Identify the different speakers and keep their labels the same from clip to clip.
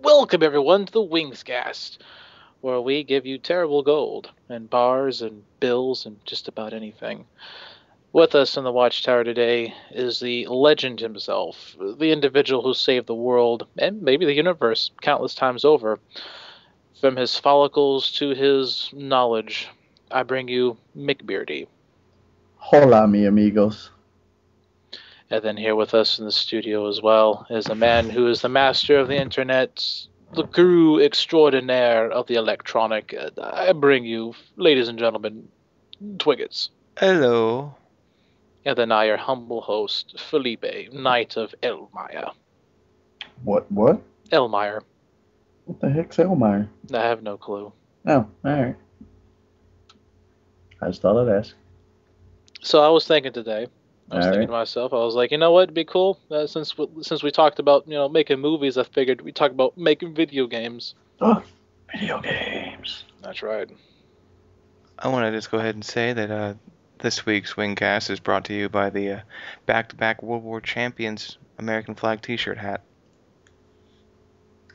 Speaker 1: Welcome everyone to the Wingscast, where we give you terrible gold and bars and bills and just about anything. With us in the Watchtower today is the legend himself, the individual who saved the world and maybe the universe countless times over. From his follicles to his knowledge, I bring you McBeardy.
Speaker 2: Hola, mi amigos.
Speaker 1: And then here with us in the studio as well is a man who is the master of the internet, the guru extraordinaire of the electronic. I bring you, ladies and gentlemen, Twiggets.
Speaker 3: Hello.
Speaker 1: And then I, your humble host, Felipe, Knight of Elmire.
Speaker 2: What?
Speaker 1: Elmire.
Speaker 2: What the heck's Elmire?
Speaker 1: I have no clue.
Speaker 2: Oh, alright. I just thought I'd ask.
Speaker 1: So I was thinking today, I was thinking
Speaker 2: Alright.
Speaker 1: to myself, I was like, you know what, it'd be cool, since we talked about, making movies, I figured we'd talk about making video games.
Speaker 2: Oh, video games.
Speaker 1: That's right.
Speaker 3: I want to just go ahead and say that this week's Wingcast is brought to you by the back-to-back World War Champions American flag T-shirt hat.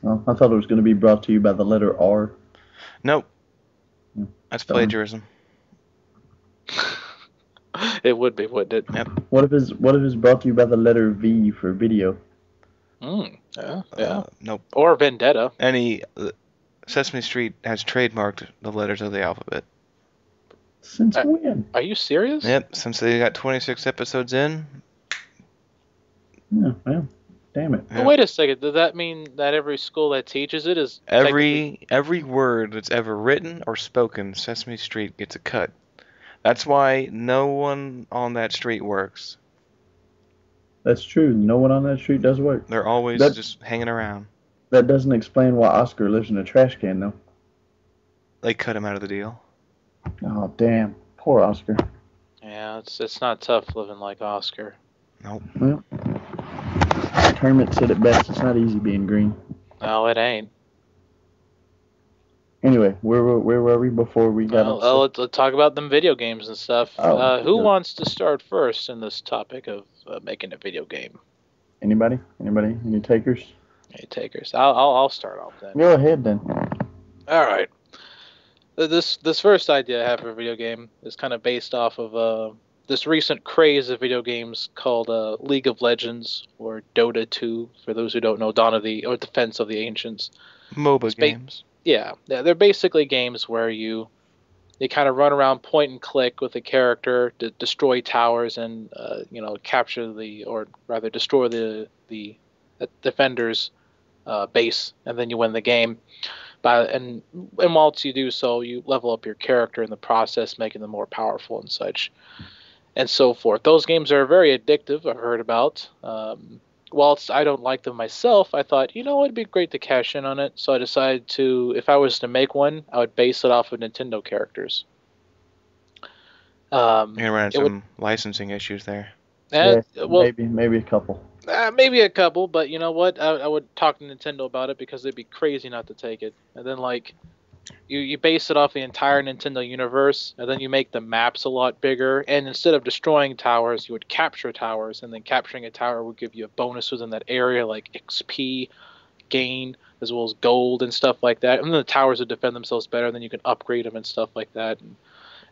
Speaker 2: Well, I thought it was going to be brought to you by the letter R.
Speaker 3: Nope.
Speaker 2: Hmm.
Speaker 3: That's
Speaker 2: Darn.
Speaker 3: plagiarism.
Speaker 1: It would be, wouldn't it?
Speaker 3: Yep.
Speaker 2: What if it's brought to you by the letter V for video?
Speaker 1: Yeah.
Speaker 3: Nope.
Speaker 1: Or Vendetta.
Speaker 3: Sesame Street has trademarked the letters of the alphabet.
Speaker 2: Since when?
Speaker 1: Are you serious?
Speaker 3: Yep. Since they got 26 episodes in.
Speaker 2: Yeah, well, damn it.
Speaker 1: But wait a second. Does that mean that every school that teaches it is
Speaker 3: Every word that's ever written or spoken, Sesame Street gets a cut. That's why no one on that street works.
Speaker 2: That's true. No one on that street does work.
Speaker 3: They're always just hanging around.
Speaker 2: That doesn't explain why Oscar lives in a trash can, though.
Speaker 3: They cut him out of the deal.
Speaker 2: Oh, damn. Poor Oscar.
Speaker 1: Yeah, it's not tough living like Oscar.
Speaker 3: Nope.
Speaker 2: Well, Kermit said it best. It's not easy being green.
Speaker 1: No, it ain't.
Speaker 2: Anyway, where were we before we got
Speaker 1: Well, let's talk about them video games and stuff.
Speaker 2: Oh,
Speaker 1: who
Speaker 2: sure.
Speaker 1: wants to start first in this topic of making a video game?
Speaker 2: Anybody? Any takers?
Speaker 1: Hey, takers. I'll start off then.
Speaker 2: Go ahead then.
Speaker 1: All right. This first idea I have for a video game is kind of based off of this recent craze of video games called League of Legends, or Dota 2, for those who don't know, Defense of the Ancients.
Speaker 3: MOBA games.
Speaker 1: Yeah, they're basically games where you kind of run around point and click with a character to destroy towers and capture or rather destroy the defender's base, and then you win the game. And whilst you do so, you level up your character in the process, making them more powerful and such, and so forth. Those games are very addictive, I've heard about. Whilst I don't like them myself, I thought, it'd be great to cash in on it. So I decided if I was to make one, I would base it off of Nintendo characters.
Speaker 3: You're gonna run into some licensing issues there.
Speaker 1: Well,
Speaker 2: maybe a couple.
Speaker 1: maybe a couple, but you know what? I would talk to Nintendo about it because they'd be crazy not to take it. And then, you base it off the entire Nintendo universe, and then you make the maps a lot bigger. And instead of destroying towers, you would capture towers, and then capturing a tower would give you a bonus within that area, like XP gain, as well as gold and stuff like that. And then the towers would defend themselves better, and then you can upgrade them and stuff like that.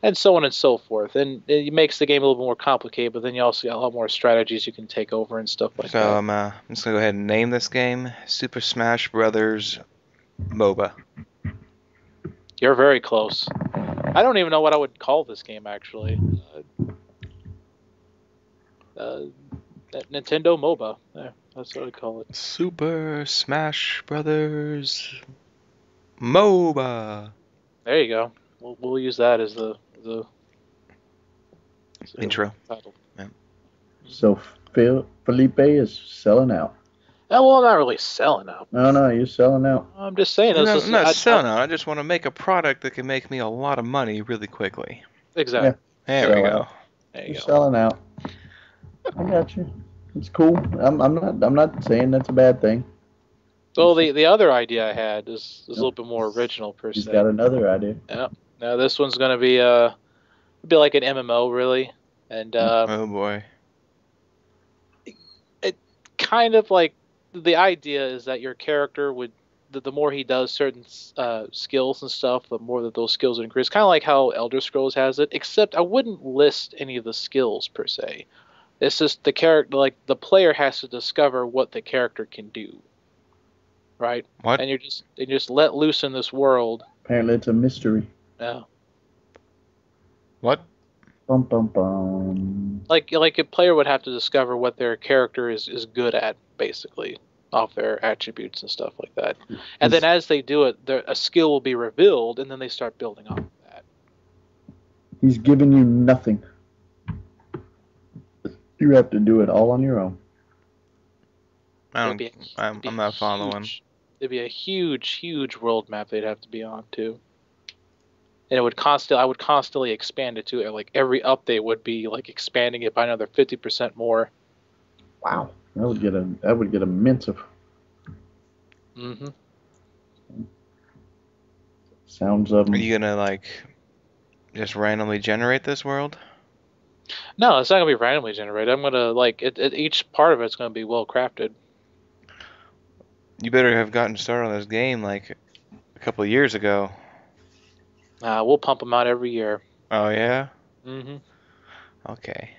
Speaker 1: And so on and so forth. And it makes the game a little bit more complicated, but then you also got a lot more strategies you can take over and stuff like that.
Speaker 3: So I'm just gonna go ahead and name this game Super Smash Brothers MOBA.
Speaker 1: You're very close. I don't even know what I would call this game, actually. Nintendo MOBA. Yeah, that's what I call it.
Speaker 3: Super Smash Brothers MOBA.
Speaker 1: There you go. We'll use that as the
Speaker 3: Intro.
Speaker 1: title.
Speaker 3: Yeah.
Speaker 2: So Felipe is selling out.
Speaker 1: Well, I'm not really selling out.
Speaker 2: No, you're selling out.
Speaker 1: I'm just saying.
Speaker 3: I'm not selling out. I just want to make a product that can make me a lot of money really quickly.
Speaker 1: Exactly.
Speaker 3: There we go.
Speaker 1: There you
Speaker 2: You're
Speaker 1: go.
Speaker 2: selling out. I got you. It's cool. I'm not saying that's a bad thing.
Speaker 1: So the other idea I had is a little bit more original per
Speaker 2: He's
Speaker 1: se.
Speaker 2: got another idea.
Speaker 1: Yeah. Now this one's gonna be like an MMO really, and
Speaker 3: Oh boy.
Speaker 1: it kind of like the idea is that your character would the more he does certain skills and stuff, the more that those skills increase. Kind of like how Elder Scrolls has it, except I wouldn't list any of the skills per se. It's just the character, like the player has to discover what the character can do, right?
Speaker 3: What?
Speaker 1: And you just let loose in this world.
Speaker 2: Apparently, it's a mystery.
Speaker 1: Yeah.
Speaker 3: What?
Speaker 2: Bum bum bum.
Speaker 1: Like a player would have to discover what their character is good at, basically, off their attributes and stuff like that. And then as they do it, a skill will be revealed, and then they start building off of that.
Speaker 2: He's giving you nothing. You have to do it all on your own.
Speaker 3: I'm not following.
Speaker 1: It'd be a huge world map they'd have to be on too. And I would constantly expand it too. Like every update would be like expanding it by another 50% more.
Speaker 2: Wow, that would get immense of.
Speaker 1: Mm-hmm.
Speaker 2: Sounds
Speaker 3: Are you gonna like just randomly generate this world?
Speaker 1: No, it's not gonna be randomly generated. I'm gonna like each part of it's gonna be well crafted.
Speaker 3: You better have gotten started on this game like a couple of years ago.
Speaker 1: We'll pump them out every year.
Speaker 3: Oh yeah.
Speaker 1: Mm-hmm.
Speaker 3: Okay.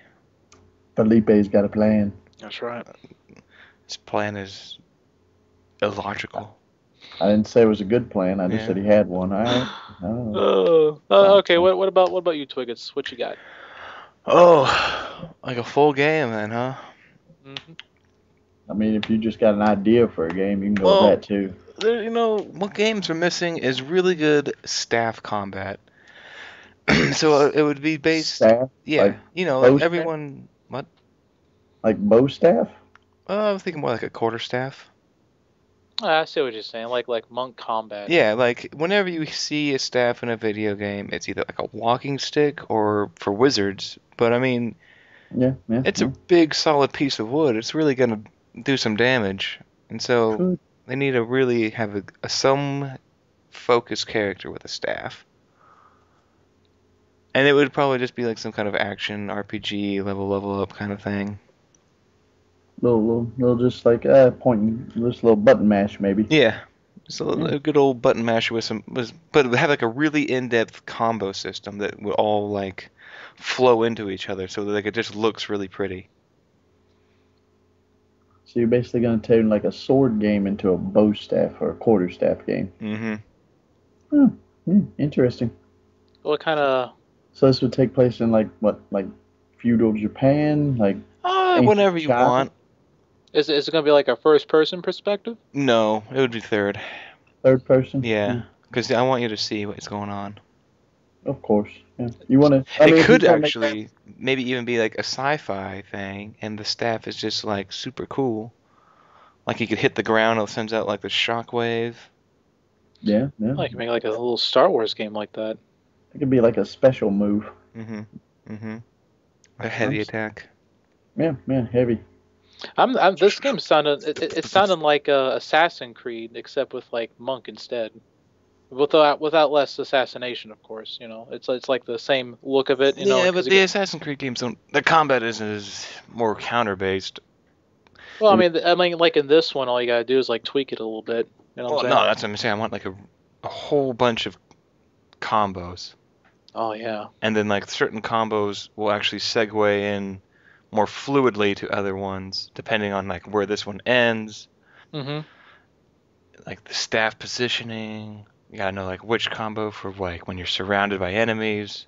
Speaker 2: Felipe's got a plan.
Speaker 1: That's right.
Speaker 3: This plan is illogical.
Speaker 2: I didn't say it was a good plan. I just said he had one. All right. Oh.
Speaker 1: Okay. What about you, Twiggets? What you got?
Speaker 3: Oh, like a full game then, huh?
Speaker 1: Mm-hmm.
Speaker 2: I mean, if you just got an idea for a game, you can go with that too.
Speaker 3: You know, what games are missing is really good staff combat. So it would be based...
Speaker 2: Staff?
Speaker 3: Yeah,
Speaker 2: like
Speaker 3: like everyone...
Speaker 2: Staff?
Speaker 3: What?
Speaker 2: Like bow staff?
Speaker 3: I was thinking more like a quarterstaff.
Speaker 1: I see what you're saying. Like monk combat.
Speaker 3: Yeah, like whenever you see a staff in a video game, it's either like a walking stick or for wizards. But I mean, it's a big solid piece of wood. It's really gonna do some damage, and so they need to really have some focused character with a staff. And it would probably just be like some kind of action RPG level up kind of thing.
Speaker 2: Little just like pointing, just a little button mash maybe.
Speaker 3: Yeah, just a good old button masher but it would have like a really in-depth combo system that would all like flow into each other, so that like, it just looks really pretty.
Speaker 2: So you're basically going to turn like a sword game into a bow staff or a quarterstaff game.
Speaker 3: Mm-hmm.
Speaker 1: What
Speaker 2: Interesting.
Speaker 1: kind of...
Speaker 2: So this would take place in like feudal Japan, like
Speaker 3: whenever you want.
Speaker 1: Is it going to be like a first-person perspective?
Speaker 3: No, it would be third.
Speaker 2: Third person?
Speaker 3: Yeah, because I want you to see what's going on.
Speaker 2: Of course. Yeah. You want to...
Speaker 3: It could actually maybe even be like a sci-fi thing, and the staff is just like super cool. Like you could hit the ground, it sends out like the shockwave.
Speaker 2: Yeah.
Speaker 1: Like make like a little Star Wars game like that.
Speaker 2: It could be like a special move.
Speaker 3: A heavy attack.
Speaker 2: Yeah, heavy.
Speaker 1: This game sounded it sounded like Assassin's Creed, except with like monk instead. Without less assassination, of course. It's like the same look of it.
Speaker 3: Yeah, but the Assassin's Creed games don't. The combat is more counter based.
Speaker 1: Well, I mean, like in this one, all you gotta do is like tweak it a little bit. You know what I'm saying?
Speaker 3: No, that's what I'm saying. I want like a whole bunch of combos.
Speaker 1: Oh yeah.
Speaker 3: And then like certain combos will actually segue in more fluidly to other ones, depending on like where this one ends.
Speaker 1: Mm-hmm.
Speaker 3: Like the staff positioning. You gotta know like which combo for like when you're surrounded by enemies.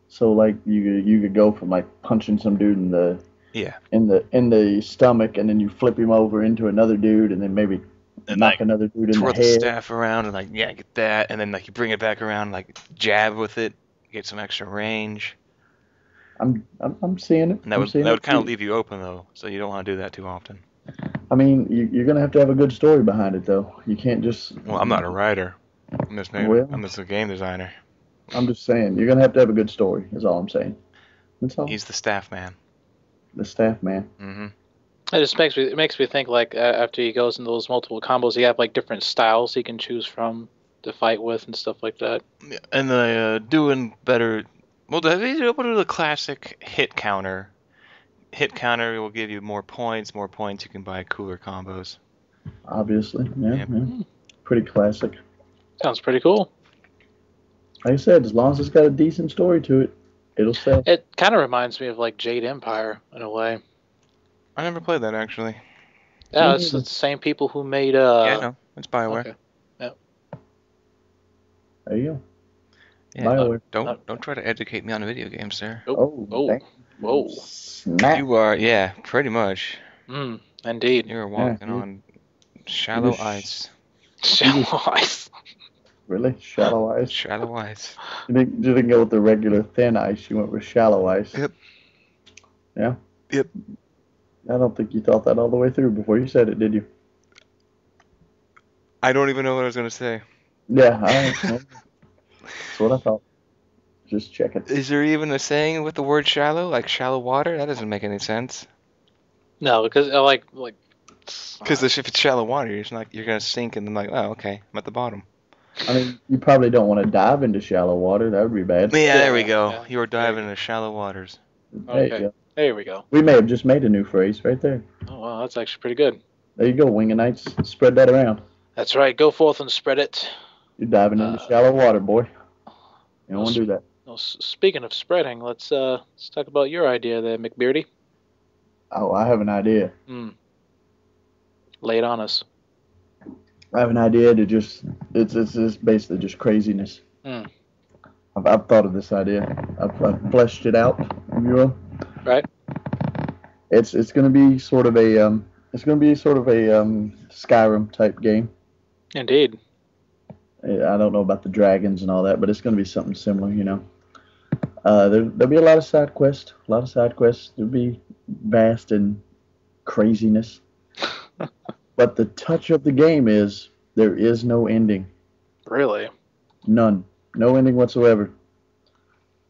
Speaker 2: So like you could go from like punching some dude in the stomach, and then you flip him over into another dude, and then maybe knock another dude in the head.
Speaker 3: Twirl the staff around and like get that, and then like you bring it back around, like jab with it, get some extra range.
Speaker 2: I'm seeing it.
Speaker 3: And that would kind of leave you open though, so you don't want to do that too often.
Speaker 2: I mean, you're gonna have to have a good story behind it though. You can't just.
Speaker 3: Well, I'm not a writer. I'm just a game designer.
Speaker 2: I'm just saying you're gonna have to have a good story. Is all I'm saying. That's all.
Speaker 3: He's the staff man.
Speaker 2: The staff man.
Speaker 3: Mm-hmm.
Speaker 1: It just makes me think like after he goes into those multiple combos, he have like different styles he can choose from to fight with and stuff like that.
Speaker 3: Yeah, and doing better. Well, they do the classic hit counter. Hit counter will give you more points. More points, you can buy cooler combos.
Speaker 2: Obviously, yeah.
Speaker 1: Hmm.
Speaker 2: Pretty classic.
Speaker 1: Sounds pretty cool.
Speaker 2: Like I said, as long as it's got a decent story to it, it'll sell.
Speaker 1: It kind of reminds me of like Jade Empire in a way.
Speaker 3: I never played that actually.
Speaker 2: Me
Speaker 1: Yeah, it's the
Speaker 2: neither.
Speaker 1: same people who made
Speaker 3: Yeah, no, it's BioWare.
Speaker 1: Okay. Yeah.
Speaker 2: There you go.
Speaker 3: Yeah,
Speaker 2: BioWare.
Speaker 3: don't try to educate me on video games, sir.
Speaker 2: Oh,
Speaker 1: Oh.
Speaker 2: dang.
Speaker 1: Whoa.
Speaker 2: Snap.
Speaker 3: You are, yeah, pretty much.
Speaker 1: Indeed.
Speaker 3: You are walking on shallow ice.
Speaker 1: Shallow ice.
Speaker 2: Really? Shallow ice?
Speaker 3: Shallow ice.
Speaker 2: You didn't go with the regular thin ice, you went with shallow ice.
Speaker 3: Yep.
Speaker 2: Yeah?
Speaker 3: Yep.
Speaker 2: I don't think you thought that all the way through before you said it, did you?
Speaker 3: I don't even know what I was going to say.
Speaker 2: Yeah, that's what I thought. Just checking.
Speaker 3: Is there even a saying with the word shallow? Like shallow water? That doesn't make any sense.
Speaker 1: No, because like.
Speaker 3: Because if it's shallow water, you're going to sink and then like, oh, okay, I'm at the bottom.
Speaker 2: I mean, you probably don't want to dive into shallow water. That would be bad.
Speaker 3: Yeah, there we go.
Speaker 1: Yeah.
Speaker 3: You were diving into shallow waters.
Speaker 2: There you go.
Speaker 1: There we go.
Speaker 2: We may have just made a new phrase right there.
Speaker 1: Oh, wow, that's actually pretty good.
Speaker 2: There you go, Wingenites. Spread that around.
Speaker 1: That's right. Go forth and spread it.
Speaker 2: You're diving into shallow water, boy. You don't want to do that.
Speaker 1: Well, speaking of spreading, let's talk about your idea there, McBeardy.
Speaker 2: Oh, I have an idea.
Speaker 1: Lay it on us.
Speaker 2: I have an idea to it's basically just craziness. I've thought of this idea. I've fleshed it out, if you will.
Speaker 1: Right.
Speaker 2: It's gonna be sort of a Skyrim type game.
Speaker 1: Indeed.
Speaker 2: I don't know about the dragons and all that, but it's gonna be something similar, you know. There'll be a lot of side quests. There'll be vast and craziness. But the touch of the game is there is no ending.
Speaker 1: Really?
Speaker 2: None. No ending whatsoever.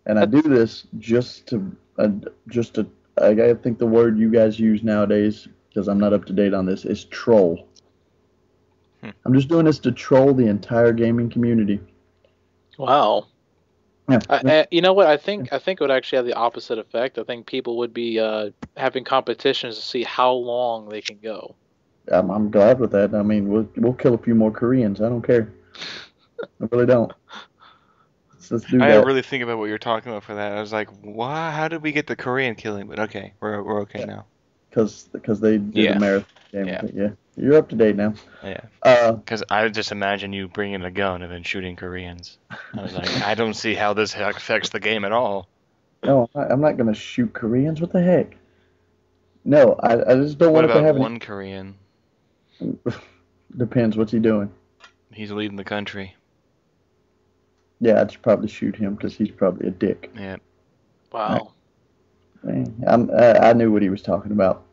Speaker 2: And I do this just to I think the word you guys use nowadays, because I'm not up to date on this, is troll. I'm just doing this to troll the entire gaming community.
Speaker 1: Wow.
Speaker 2: Yeah.
Speaker 1: You know what? I think it would actually have the opposite effect. I think people would be having competitions to see how long they can go.
Speaker 2: I'm glad with that. I mean, we'll kill a few more Koreans. I don't care. I really don't. Let's do that.
Speaker 3: I didn't really think about what you're talking about for that. I was like, "Why? How did we get the Korean killing?" But okay, we're okay now.
Speaker 2: Because they did the marathon game. Yeah, you're up to date now.
Speaker 3: Yeah. Because I just imagine you bringing a gun and then shooting Koreans. I was like, I don't see how this affects the game at all.
Speaker 2: No, I'm not gonna shoot Koreans. What the heck? No, I just don't want it to have
Speaker 3: one Korean?
Speaker 2: Depends. What's he doing?
Speaker 3: He's leading the country.
Speaker 2: Yeah, I'd probably shoot him because he's probably a dick.
Speaker 3: Yeah.
Speaker 1: Wow.
Speaker 2: I knew what he was talking about.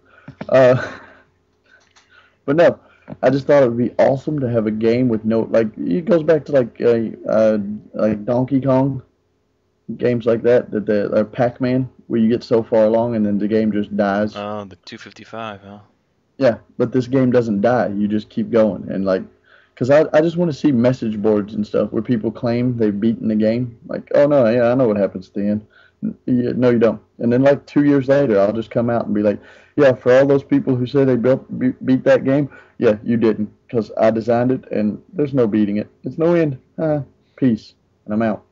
Speaker 2: But no, I just thought it would be awesome to have a game with no, like, it goes back to like Donkey Kong, games like that, Pac-Man, where you get so far along and then the game just dies.
Speaker 3: Oh, the 255, huh?
Speaker 2: Yeah, but this game doesn't die. You just keep going. And like, because I just want to see message boards and stuff where people claim they've beaten the game. Like, oh no, yeah, I know what happens at the end. No, you don't. And then like 2 years later, I'll just come out and be like, yeah, for all those people who say they beat that game, yeah, you didn't, because I designed it and there's no beating it. It's no end. Peace. And I'm out.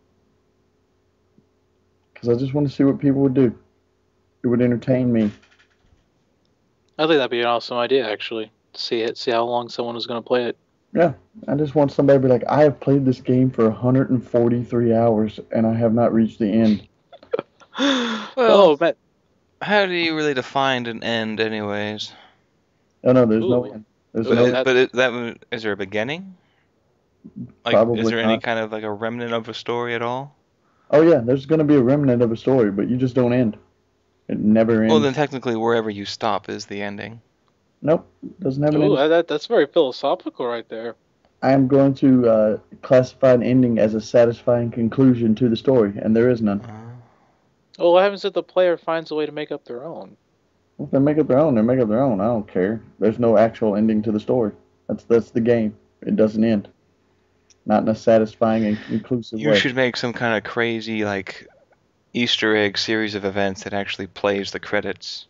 Speaker 2: Because I just want to see what people would do. It would entertain me.
Speaker 1: I think that'd be an awesome idea, actually. See how long someone is going to play it.
Speaker 2: Yeah, I just want somebody to be like, I have played this game for 143 hours and I have not reached the end.
Speaker 3: Well, how do you really define an end, anyways?
Speaker 2: Oh no, there's no end.
Speaker 3: Is there a beginning? Like,
Speaker 2: Probably
Speaker 3: is there any
Speaker 2: not.
Speaker 3: kind of like a remnant of a story at all?
Speaker 2: Oh yeah, there's going to be a remnant of a story, but you just don't end. It never ends.
Speaker 3: Well, then technically wherever you stop is the ending.
Speaker 2: Nope, doesn't have an ending.
Speaker 1: That's very philosophical right there.
Speaker 2: I am going to classify an ending as a satisfying conclusion to the story, and there is none.
Speaker 1: Well, what happens if the player finds a way to make up their own?
Speaker 2: If they make up their own, they make up their own. I don't care. There's no actual ending to the story. That's the game. It doesn't end. Not in a satisfying and inclusive way.
Speaker 3: You should make some kind of crazy, like, Easter egg series of events that actually plays the credits.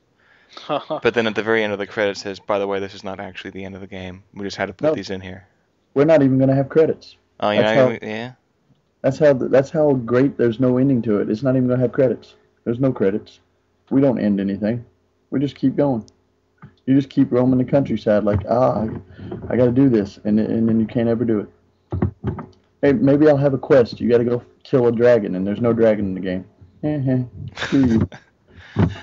Speaker 3: But then at the very end of the credits says, by the way, this is not actually the end of the game. We just had to put these in here.
Speaker 2: We're not even gonna have credits.
Speaker 3: Oh, yeah.
Speaker 2: That's how great. There's no ending to it. It's not even gonna have credits. There's no credits. We don't end anything. We just keep going. You just keep roaming the countryside like, I got to do this, and then you can't ever do it. Hey, maybe I'll have a quest. You got to go kill a dragon, and there's no dragon in the game.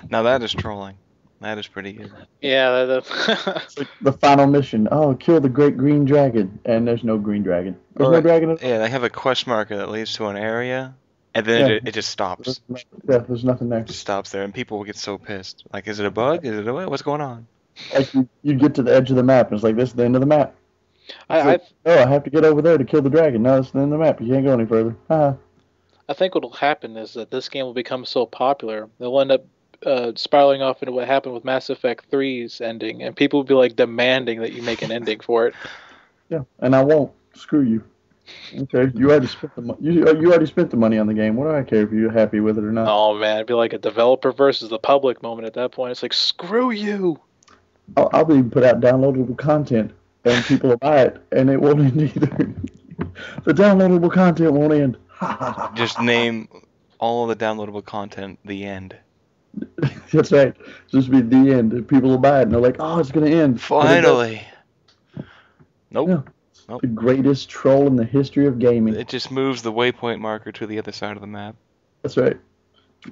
Speaker 3: Now that is trolling. That is pretty good.
Speaker 1: Yeah,
Speaker 2: it's like the final mission. Oh, kill the great green dragon, and there's no green dragon. There's no dragon.
Speaker 3: Yeah, they have a quest marker that leads to an area, and then it just stops.
Speaker 2: There's nothing there.
Speaker 3: It just stops there, and people will get so pissed. Like, is it a bug? Is it a what? What's going on?
Speaker 2: Like you get to the edge of the map, and it's like, this is the end of the map. I have to get over there to kill the dragon. No, it's the end of the map. You can't go any further.
Speaker 1: I think what will happen is that this game will become so popular, they'll end up spiraling off into what happened with Mass Effect 3's ending, and people will be like demanding that you make an ending for it.
Speaker 2: Yeah, and I won't. Screw you. Okay, you already spent the money. You already spent the money on the game. What do I care if you're happy with it or not?
Speaker 1: Oh man, it'd be like a developer versus the public moment at that point. It's like, screw you.
Speaker 2: I'll even put out downloadable content, and people will buy it, and it won't end either. The downloadable content won't end.
Speaker 3: Just name all of the downloadable content the end.
Speaker 2: That's right. Just be the end. People will buy it, and they're like, oh, it's going to end.
Speaker 3: Finally. Nope.
Speaker 2: Yeah. Nope. The greatest troll in the history of gaming.
Speaker 3: It just moves the waypoint marker to the other side of the map.
Speaker 2: That's right.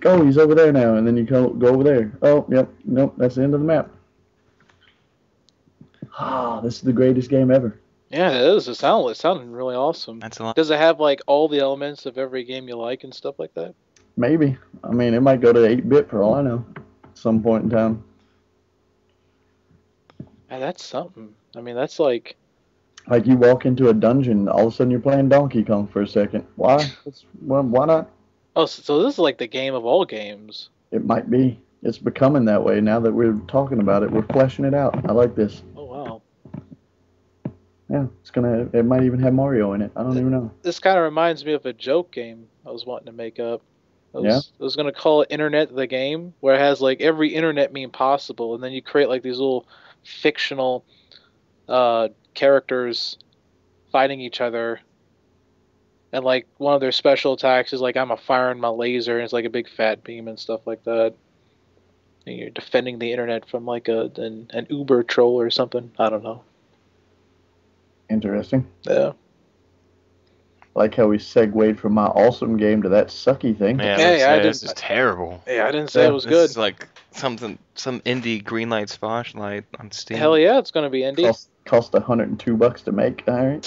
Speaker 2: Oh, he's over there now, and then you go over there. Oh, yep. Nope, that's the end of the map. Ah, this is the greatest game ever.
Speaker 1: Yeah, it is. It sounded really awesome.
Speaker 3: That's a lot.
Speaker 1: Does it have like all the elements of every game you like and stuff like that?
Speaker 2: Maybe. I mean, it might go to 8-bit for all I know at some point in time.
Speaker 1: Man, that's something. I mean, that's like...
Speaker 2: Like you walk into a dungeon, all of a sudden you're playing Donkey Kong for a second. Why? Why not?
Speaker 1: Oh, so this is like the game of all games.
Speaker 2: It might be. It's becoming that way now that we're talking about it. We're fleshing it out. I like this.
Speaker 1: Oh, wow.
Speaker 2: Yeah, it might even have Mario in it. I don't even know.
Speaker 1: This kind of reminds me of a joke game I was wanting to make up. I was going to call it Internet the Game, where it has like every internet meme possible, and then you create like these little fictional characters fighting each other, and like one of their special attacks is like, I'm firing my laser, and it's like a big fat beam and stuff like that. And you're defending the internet from like an Uber troll or something. I don't know.
Speaker 2: Interesting.
Speaker 1: Yeah.
Speaker 2: Like how we segued from my awesome game to that sucky thing.
Speaker 3: Yeah, this is terrible.
Speaker 1: Yeah, I didn't say it was good.
Speaker 3: It's like some indie greenlight spotlight on Steam.
Speaker 1: Hell yeah, it's gonna be indie.
Speaker 2: Cost $102 to make. All right.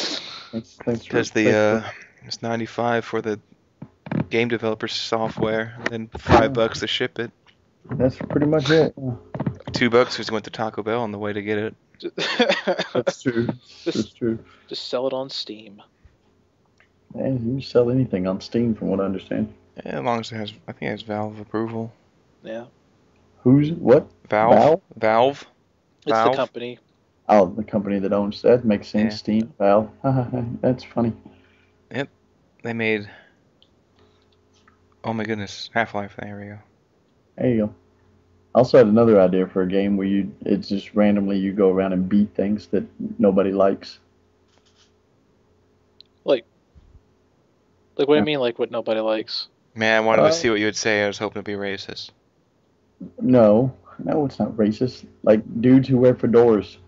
Speaker 2: Thanks
Speaker 3: because it's $95 for the game developer software, and then $5 to ship it.
Speaker 2: That's pretty much it.
Speaker 3: $2 because we went to Taco Bell on the way to get it.
Speaker 2: That's true. That's true.
Speaker 1: Just sell it on Steam.
Speaker 2: Yeah, you can sell anything on Steam, from what I understand.
Speaker 3: Yeah, as long as it has Valve approval.
Speaker 1: Yeah.
Speaker 2: Who's what?
Speaker 3: Valve.
Speaker 1: It's the company.
Speaker 2: Oh, the company that owns that makes sense. Yeah. Steam, Valve. That's funny.
Speaker 3: Yep, they made. Oh my goodness, Half-Life. There we go.
Speaker 2: There you go. I also had another idea for a game where it's just randomly you go around and beat things that nobody likes.
Speaker 1: Like what do you mean, like what nobody likes?
Speaker 3: Man, I wanted to see what you would say. I was hoping to be racist.
Speaker 2: No, it's not racist. Like dudes who wear fedoras.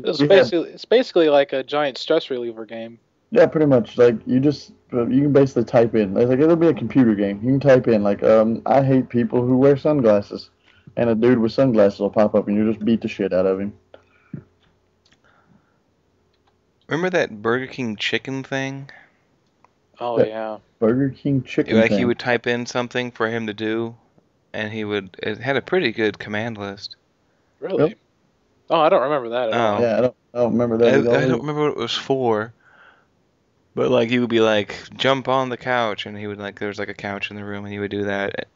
Speaker 1: It's basically like a giant stress reliever game.
Speaker 2: Yeah, pretty much. Like you can basically type in. Like it'll be a computer game. You can type in like I hate people who wear sunglasses, and a dude with sunglasses will pop up, and you just beat the shit out of him.
Speaker 3: Remember that Burger King chicken thing?
Speaker 1: Oh, yeah.
Speaker 2: Burger King chicken thing.
Speaker 3: Like he would type in something for him to do, and it had a pretty good command list.
Speaker 1: Really? Yep. Oh, I don't remember that at all.
Speaker 2: Yeah, I don't remember that at all.
Speaker 3: I don't remember what it was for. But like he would be like, jump on the couch, and he would like, there was like a couch in the room, and he would do that.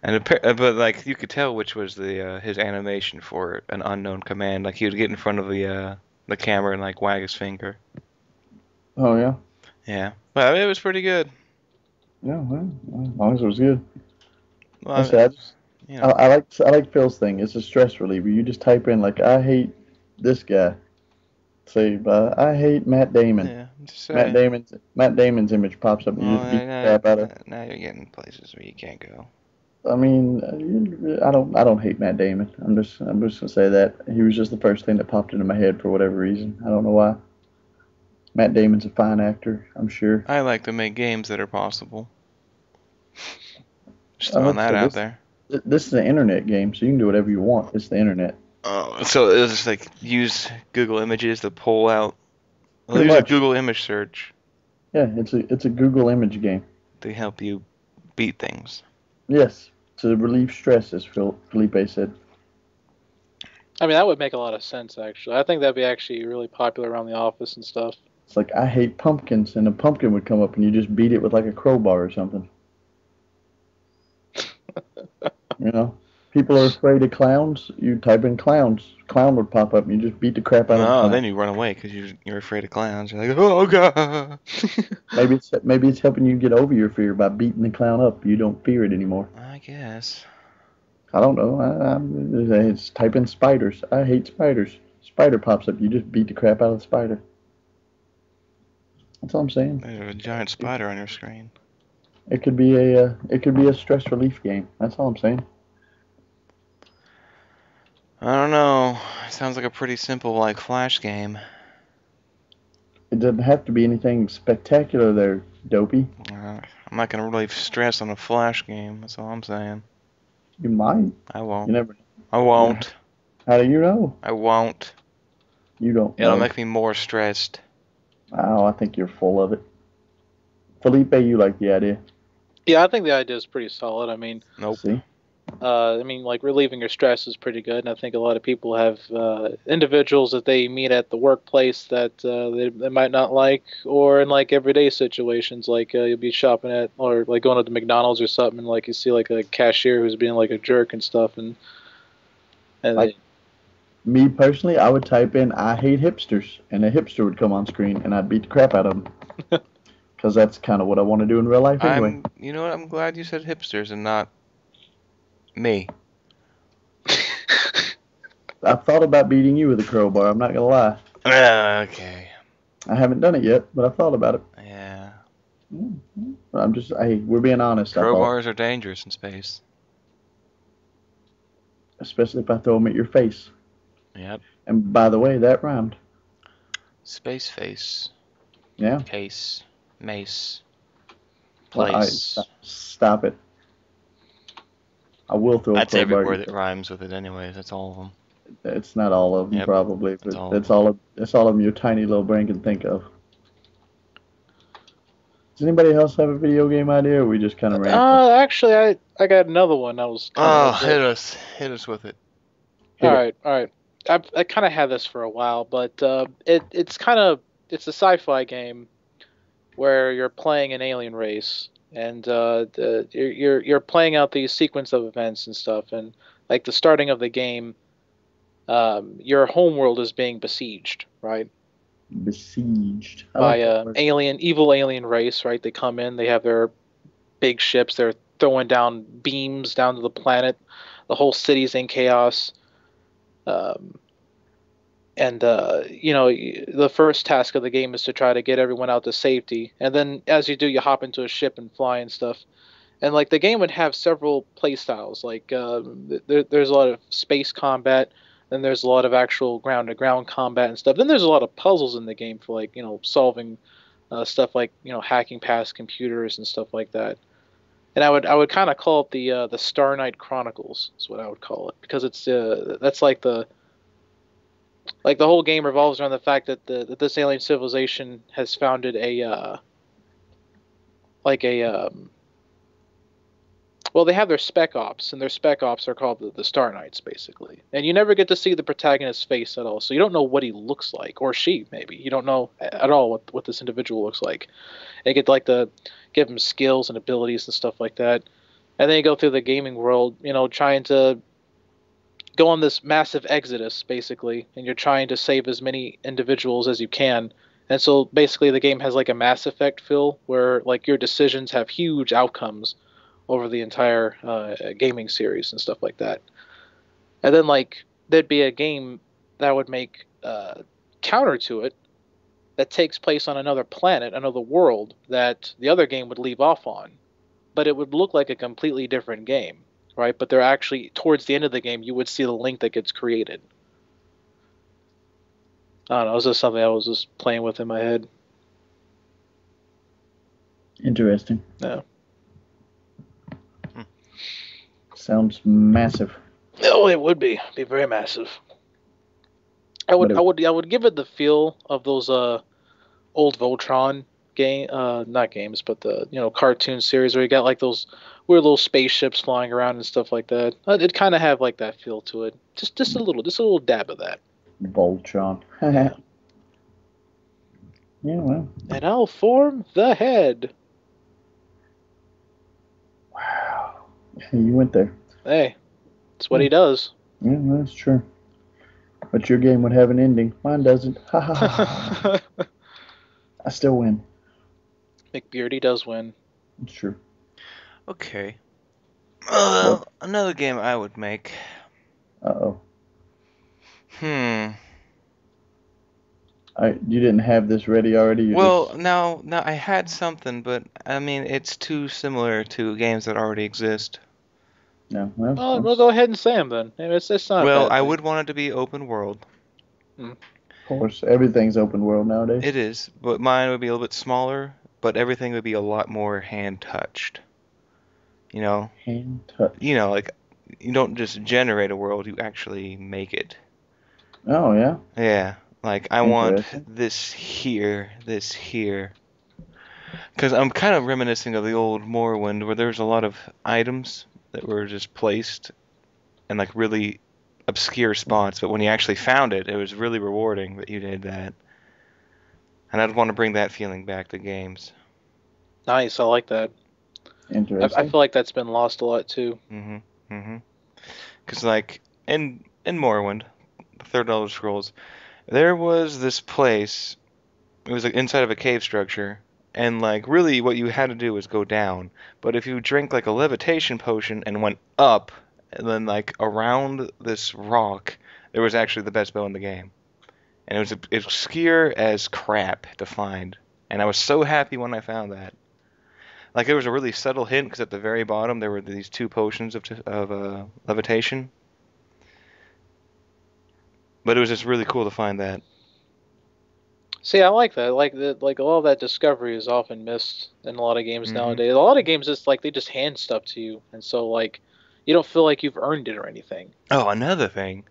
Speaker 3: But like you could tell which was his animation for an unknown command. Like he would get in front of the camera and like wag his finger.
Speaker 2: Oh yeah.
Speaker 3: Yeah, well, it was pretty good.
Speaker 2: Yeah, well, as long as it was good.
Speaker 3: Well, You
Speaker 2: I,
Speaker 3: know.
Speaker 2: I like Phil's thing. It's a stress reliever. You just type in like I hate this guy. Say I hate Matt Damon.
Speaker 3: Yeah, I'm just saying.
Speaker 2: Matt Damon's image pops up and you
Speaker 3: Well,
Speaker 2: just beat the crap out of.
Speaker 3: now you're getting places where you can't go.
Speaker 2: I mean, I don't hate Matt Damon. I'm just gonna say that he was just the first thing that popped into my head for whatever reason. I don't know why. Matt Damon's a fine actor, I'm sure.
Speaker 3: I like to make games that are possible. Just
Speaker 2: I
Speaker 3: throwing
Speaker 2: hope
Speaker 3: that
Speaker 2: so.
Speaker 3: out there.
Speaker 2: This is an internet game, so you can do whatever you want. It's the internet.
Speaker 3: Oh, so it was just like use Google Images to pull out. Well,
Speaker 2: Pretty
Speaker 3: use a
Speaker 2: much.
Speaker 3: Google image search
Speaker 2: Yeah, it's a Google image game.
Speaker 3: to help you beat things.
Speaker 2: Yes, to relieve stress, as Felipe said.
Speaker 1: I mean, that would make a lot of sense, actually. I think that'd be actually really popular around the office and stuff.
Speaker 2: It's like I hate pumpkins, and a pumpkin would come up, and you just beat it with like a crowbar or something. You know, people are afraid of clowns. You type in clowns, clown would pop up, and you just beat the crap out of the
Speaker 3: No,
Speaker 2: clown.
Speaker 3: then you run away because you're afraid of clowns. You're like, oh god.
Speaker 2: Maybe it's helping you get over your fear by beating the clown up. You don't fear it anymore.
Speaker 3: I guess.
Speaker 2: I don't know. It's type in spiders. I hate spiders. Spider pops up. You just beat the crap out of the spider. That's all I'm saying.
Speaker 3: There's a giant spider on your screen.
Speaker 2: It could be a stress relief game. That's all I'm saying.
Speaker 3: I don't know. Sounds like a pretty simple like Flash game.
Speaker 2: It doesn't have to be anything spectacular there, Dopey.
Speaker 3: I'm not gonna relieve stress on a Flash game. That's all I'm saying.
Speaker 2: You might.
Speaker 3: I won't.
Speaker 2: You never.
Speaker 3: I won't.
Speaker 2: How do you know?
Speaker 3: I won't.
Speaker 2: You don't
Speaker 3: It'll
Speaker 2: know.
Speaker 3: make me more stressed.
Speaker 2: Oh, I think you're full of it. Felipe, you like the idea.
Speaker 1: Yeah, I think the idea is pretty solid. I mean,
Speaker 3: Nope.
Speaker 2: See?
Speaker 1: like relieving your stress is pretty good, and I think a lot of people have individuals that they meet at the workplace that they might not like, or in like everyday situations, like you'll be shopping at, or like going to the McDonald's or something, and like you see like a cashier who's being like a jerk and stuff, and
Speaker 2: Like, me personally, I would type in "I hate hipsters" and a hipster would come on screen, and I'd beat the crap out of them. Because that's kind of what I want to do in real life anyway.
Speaker 3: You know what? I'm glad you said hipsters and not me.
Speaker 2: I've thought about beating you with a crowbar. I'm not gonna lie.
Speaker 3: Okay.
Speaker 2: I haven't done it yet, but I've thought about it.
Speaker 3: Yeah.
Speaker 2: Hey, we're being honest.
Speaker 3: Crowbars are dangerous in space.
Speaker 2: Especially if I throw them at your face.
Speaker 3: Yep.
Speaker 2: And by the way, that rhymed.
Speaker 3: Space face.
Speaker 2: Yeah.
Speaker 3: Case. Mace.
Speaker 2: Well,
Speaker 3: Place.
Speaker 2: Stop it. I will throw a
Speaker 3: That's every
Speaker 2: crowbar.
Speaker 3: word that rhymes with it anyways. That's all of them.
Speaker 2: It's not all of them,
Speaker 3: Yep.
Speaker 2: probably, but
Speaker 3: That's all
Speaker 2: it's all of them your tiny little brain can think of. Does anybody else have a video game idea, or are we just kind of rambling?
Speaker 1: Actually, I got another one. I was.
Speaker 3: Hit us with it.
Speaker 1: All right. I kind of had this for a while, but it's a sci-fi game where you're playing an alien race, and you're playing out these sequence of events and stuff, and like the starting of the game, your homeworld is being besieged, right?
Speaker 2: Besieged.
Speaker 1: By evil alien race, right? They come in, they have their big ships, they're throwing down beams down to the planet, the whole city's in chaos. The first task of the game is to try to get everyone out to safety, and then as you do, you hop into a ship and fly and stuff. And like the game would have several play styles. Like there's a lot of space combat, then there's a lot of actual ground-to-ground combat and stuff. Then there's a lot of puzzles in the game for like solving stuff like hacking past computers and stuff like that. And I would kind of call it the Star Knight Chronicles is what I would call it, because it's that's like the whole game revolves around the fact that this alien civilization has founded well, they have their spec ops, and their spec ops are called the Star Knights, basically. And you never get to see the protagonist's face at all, so you don't know what he looks like, or she, maybe. You don't know at all what this individual looks like. They get to give him skills and abilities and stuff like that. And then you go through the gaming world, trying to go on this massive exodus, basically, and you're trying to save as many individuals as you can. And so basically the game has like a Mass Effect feel, where like your decisions have huge outcomes over the entire gaming series and stuff like that. And then like there'd be a game that would make counter to it that takes place on another planet, another world that the other game would leave off on, but it would look like a completely different game, right? But they're actually towards the end of the game, you would see the link that gets created. I don't know. It was just something I was just playing with in my head.
Speaker 2: Interesting.
Speaker 1: Yeah.
Speaker 2: Sounds massive.
Speaker 1: Oh, it would be. It'd be very massive. I would give it the feel of those old Voltron game, not games, but the cartoon series where you got like those weird little spaceships flying around and stuff like that. It'd kind of have like that feel to it. Just a little dab of that.
Speaker 2: Voltron. Yeah, well.
Speaker 1: And I'll form the head.
Speaker 2: Wow. You went there.
Speaker 1: Hey, that's what he does.
Speaker 2: Yeah, that's true. But your game would have an ending. Mine doesn't. Ha ha ha. I still win.
Speaker 1: McBeardy does win.
Speaker 2: It's true.
Speaker 3: Okay. Another game I would make.
Speaker 2: Uh-oh.
Speaker 3: You
Speaker 2: didn't have this ready already?
Speaker 3: No, I had something, but I mean, it's too similar to games that already exist.
Speaker 2: No. Well,
Speaker 1: we'll go ahead and say them then. It's not.
Speaker 3: Well, I would want it to be open world.
Speaker 2: Of course, everything's open world nowadays.
Speaker 3: It is, but mine would be a little bit smaller, but everything would be a lot more hand touched.
Speaker 2: Hand touched.
Speaker 3: Like you don't just generate a world, you actually make it.
Speaker 2: Oh, yeah?
Speaker 3: Yeah. Like, I want this here. Because I'm kind of reminiscing of the old Morrowind, where there's a lot of items that were just placed in, like, really obscure spots. But when you actually found it, it was really rewarding that you did that. And I'd want to bring that feeling back to games.
Speaker 1: Nice, I like that.
Speaker 2: Interesting.
Speaker 1: I feel like that's been lost a lot, too.
Speaker 3: Because, like, in Morrowind, the Third Elder Scrolls, there was this place, it was like inside of a cave structure, and like really what you had to do was go down. But if you drank like a levitation potion and went up, and then like around this rock, there was actually the best bow in the game. And it was obscure as crap to find. And I was so happy when I found that. Like there was a really subtle hint, because at the very bottom there were these 2 potions of levitation. But it was just really cool to find that.
Speaker 1: See, I like that. Like a lot of that discovery is often missed in a lot of games nowadays. A lot of games just like they just hand stuff to you, and so like you don't feel like you've earned it or anything.
Speaker 3: Oh, another thing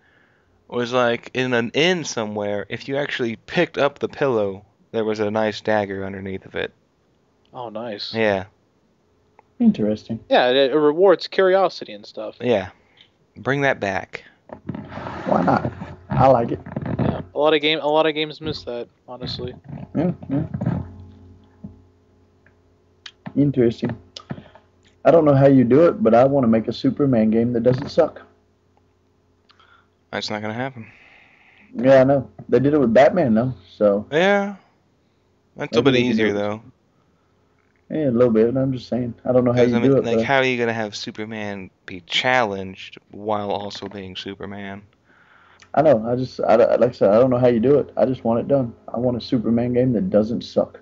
Speaker 3: was like in an inn somewhere, if you actually picked up the pillow, there was a nice dagger underneath of it.
Speaker 1: Oh, nice.
Speaker 3: Yeah.
Speaker 2: Interesting.
Speaker 1: Yeah, it rewards curiosity and stuff.
Speaker 3: Yeah. Bring that back.
Speaker 2: Why not? I like it.
Speaker 1: Yeah, a lot of games miss that, honestly.
Speaker 2: Yeah. Interesting. I don't know how you do it, but I want to make a Superman game that doesn't suck.
Speaker 3: That's not gonna happen.
Speaker 2: Yeah, I know. They did it with Batman, though. So.
Speaker 3: Yeah. That's a bit easier, though.
Speaker 2: Yeah, a little bit. I'm just saying. I don't know how you do it.
Speaker 3: Like, how are you gonna have Superman be challenged while also being Superman?
Speaker 2: I know. Like I said, I don't know how you do it. I just want it done. I want a Superman game that doesn't suck.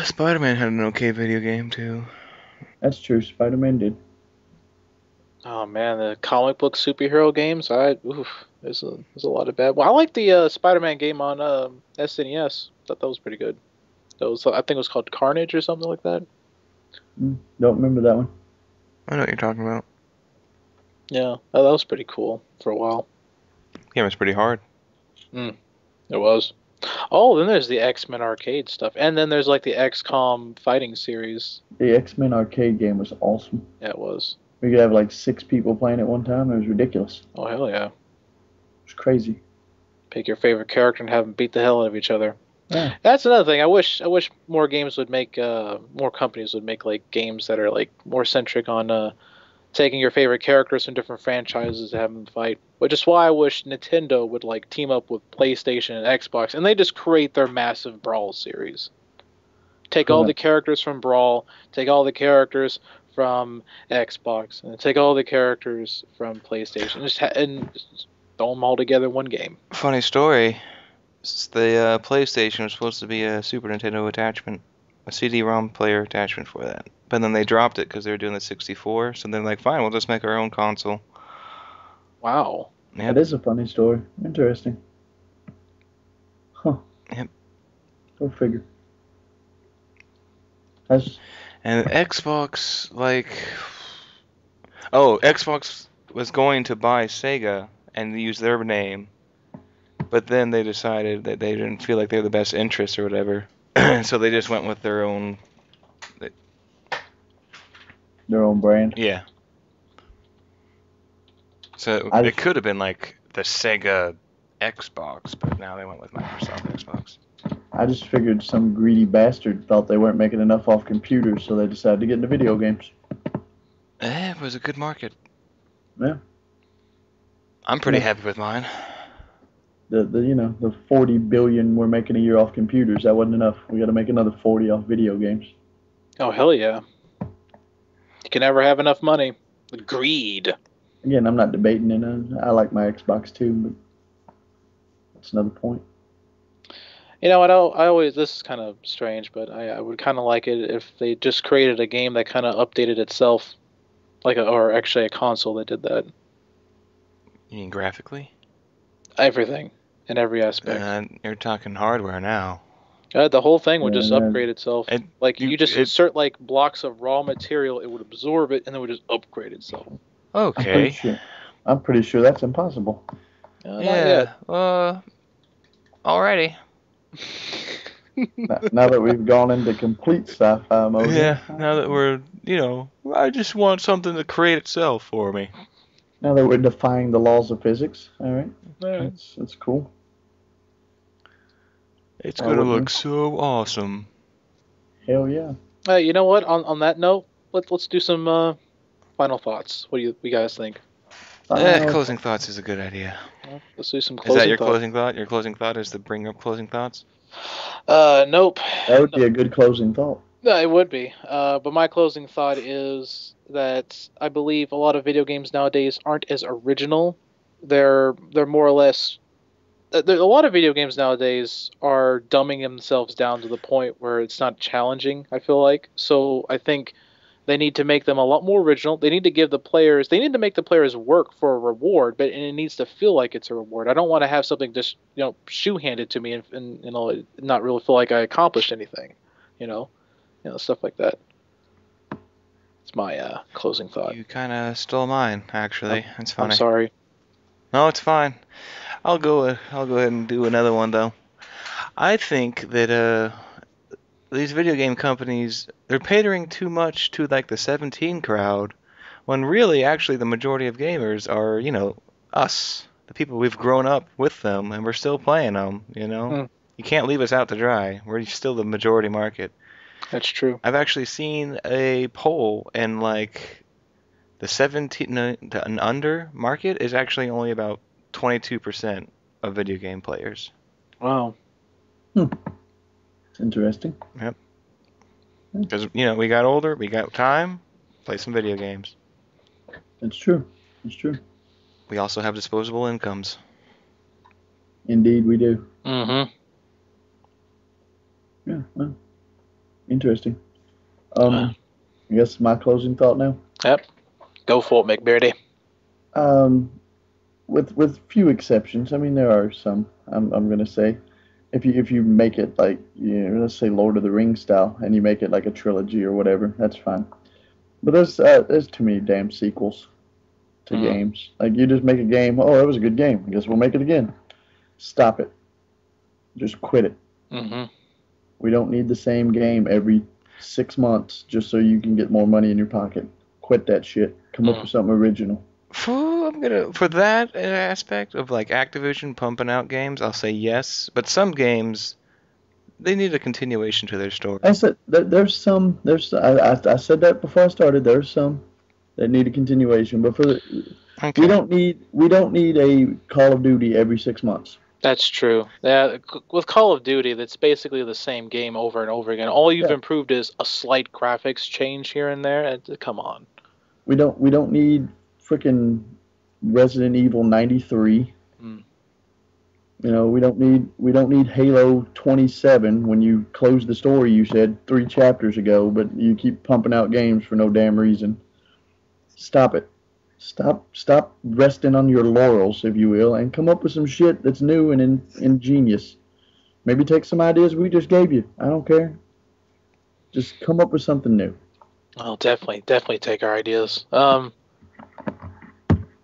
Speaker 3: Spider-Man had an okay video game too.
Speaker 2: That's true. Spider-Man did.
Speaker 1: Oh man, the comic book superhero games. There's a lot of bad. Well, I like the Spider-Man game on SNES. Thought that was pretty good. I think it was called Carnage or something like that.
Speaker 2: Don't remember that one.
Speaker 3: I know what you're talking about.
Speaker 1: Yeah, that was pretty cool for a while.
Speaker 3: Yeah, it was pretty hard.
Speaker 1: It was. Oh, then there's the X-Men arcade stuff. And then there's like the XCOM fighting series.
Speaker 2: The X-Men arcade game was awesome.
Speaker 1: Yeah, it was.
Speaker 2: We could have like 6 people playing at one time. It was ridiculous.
Speaker 1: Oh, hell yeah.
Speaker 2: It was crazy.
Speaker 1: Pick your favorite character and have them beat the hell out of each other.
Speaker 2: Yeah.
Speaker 1: That's another thing. I wish more games would make, more companies would make like games that are like more centric on taking your favorite characters from different franchises and have them fight. Which is why I wish Nintendo would like team up with PlayStation and Xbox, and they just create their massive Brawl series. Take all the characters from Brawl, take all the characters from Xbox and take all the characters from PlayStation and just throw them all together in one game.
Speaker 3: Funny story. The PlayStation was supposed to be a Super Nintendo attachment, a CD-ROM player attachment for that. But then they dropped it because they were doing the 64. So they're like, fine, we'll just make our own console.
Speaker 1: Wow.
Speaker 2: Yep. That is a funny story. Interesting. Huh.
Speaker 3: Yep.
Speaker 2: Go figure.
Speaker 3: And Xbox, Xbox was going to buy Sega and use their name, but then they decided that they didn't feel like they were the best interest or whatever, so they just went with their own.
Speaker 2: Their own brand.
Speaker 3: Yeah. So it could have been like the Sega Xbox, but now they went with Microsoft Xbox.
Speaker 2: I just figured some greedy bastard thought they weren't making enough off computers, so they decided to get into video games.
Speaker 3: It was a good market.
Speaker 2: Yeah.
Speaker 3: I'm pretty happy with mine.
Speaker 2: The 40 billion we're making a year off computers, that wasn't enough. We got to make another 40 off video games.
Speaker 1: Oh, hell yeah. You can never have enough money. Greed.
Speaker 2: Again, I'm not debating it. I like my Xbox too, but that's another point.
Speaker 1: You know what? I always, this is kind of strange, but I would kind of like it if they just created a game that kind of updated itself, or actually a console that did that.
Speaker 3: You mean graphically?
Speaker 1: Everything, in every aspect.
Speaker 3: You're talking hardware now.
Speaker 1: The whole thing would just upgrade itself. You just insert blocks of raw material, it would absorb it, and it would just upgrade itself.
Speaker 3: Okay.
Speaker 2: I'm pretty sure that's impossible.
Speaker 1: Yeah.
Speaker 3: Alrighty.
Speaker 2: Now that we've gone into complete sci-fi mode.
Speaker 3: Yeah, now that we're, I just want something to create itself for me.
Speaker 2: Now that we're defying the laws of physics, all right. That's cool.
Speaker 3: It's going to look so awesome.
Speaker 2: Hell yeah.
Speaker 1: You know what? On that note, let's do some final thoughts. What do you guys think?
Speaker 3: Closing thoughts is a good idea.
Speaker 1: Let's do some closing thoughts.
Speaker 3: Is that your closing thought? Your closing thought is to bring up closing thoughts?
Speaker 1: Nope.
Speaker 2: That would be a good closing thought.
Speaker 1: No, it would be. But my closing thought is that I believe a lot of video games nowadays aren't as original. They're more or less... A lot of video games nowadays are dumbing themselves down to the point where it's not challenging, I feel like. So I think they need to make them a lot more original. They need to make the players work for a reward, but it needs to feel like it's a reward. I don't want to have something just, shoe-handed to me and not really feel like I accomplished anything, stuff like that. It's my closing thought.
Speaker 3: You kind of stole mine, actually. That's funny.
Speaker 1: I'm sorry.
Speaker 3: No, it's fine. I'll go ahead and do another one though. I think that these video game companies, they're catering too much to the 17 crowd, when really actually the majority of gamers are, us, the people we've grown up with them and we're still playing them, You can't leave us out to dry. We're still the majority market.
Speaker 1: That's true.
Speaker 3: I've actually seen a poll and the 17 and under market is actually only about 22% of video game players.
Speaker 1: Wow.
Speaker 2: Interesting.
Speaker 3: Yep. Because, we got older, we got time, play some video games.
Speaker 2: It's true. It's true.
Speaker 3: We also have disposable incomes.
Speaker 2: Indeed, we do.
Speaker 1: Mm-hmm.
Speaker 2: Yeah, well, interesting. I guess my closing thought now?
Speaker 1: Yep. Go for it, McBeardy.
Speaker 2: With few exceptions. I mean, there are some. I'm gonna say, if you make it let's say Lord of the Rings style, and you make it like a trilogy or whatever, that's fine. But there's too many damn sequels to games. You just make a game. Oh, that was a good game. I guess we'll make it again. Stop it. Just quit it.
Speaker 1: Mm-hmm.
Speaker 2: We don't need the same game every 6 months just so you can get more money in your pocket. Quit that shit. Come up with something original.
Speaker 3: For that aspect of Activision pumping out games, I'll say yes. But some games, they need a continuation to their story.
Speaker 2: I said I said that before I started. There's some that need a continuation, but we don't need a Call of Duty every 6 months.
Speaker 1: That's true. Yeah, with Call of Duty, that's basically the same game over and over again. All you've improved is a slight graphics change here and there. Come on.
Speaker 2: We don't need freaking Resident Evil 93. You know, we don't need Halo 27 when you close the story you said 3 chapters ago, but you keep pumping out games for no damn reason. Stop it. Stop resting on your laurels, if you will, and come up with some shit that's new and ingenious. Maybe take some ideas we just gave you. I don't care. Just come up with something new.
Speaker 1: I'll definitely take our ideas.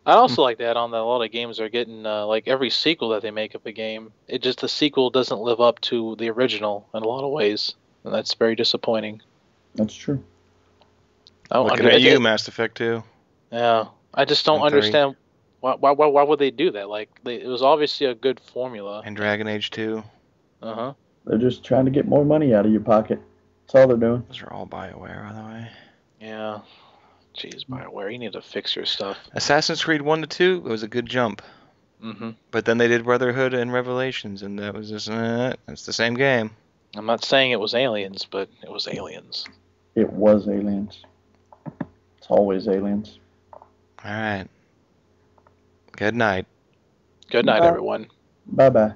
Speaker 1: I also like that on that a lot of games are getting like every sequel that they make of a game, the sequel doesn't live up to the original in a lot of ways, and that's very disappointing.
Speaker 2: That's true.
Speaker 3: Looking at you, Mass Effect 2.
Speaker 1: Yeah, I just don't understand why would they do that? Like it was obviously a good formula.
Speaker 3: And Dragon Age 2.
Speaker 2: They're just trying to get more money out of your pocket. That's all they're doing.
Speaker 3: Those are all BioWare, by the way.
Speaker 1: Yeah. Jeez, BioWare, you need to fix your stuff.
Speaker 3: Assassin's Creed 1 to 2, it was a good jump. But then they did Brotherhood and Revelations, and that was just, it's the same game.
Speaker 1: I'm not saying it was Aliens, but it was Aliens.
Speaker 2: It was Aliens. It's always Aliens.
Speaker 3: All right. Good night.
Speaker 1: Good night, everyone.
Speaker 2: Bye-bye.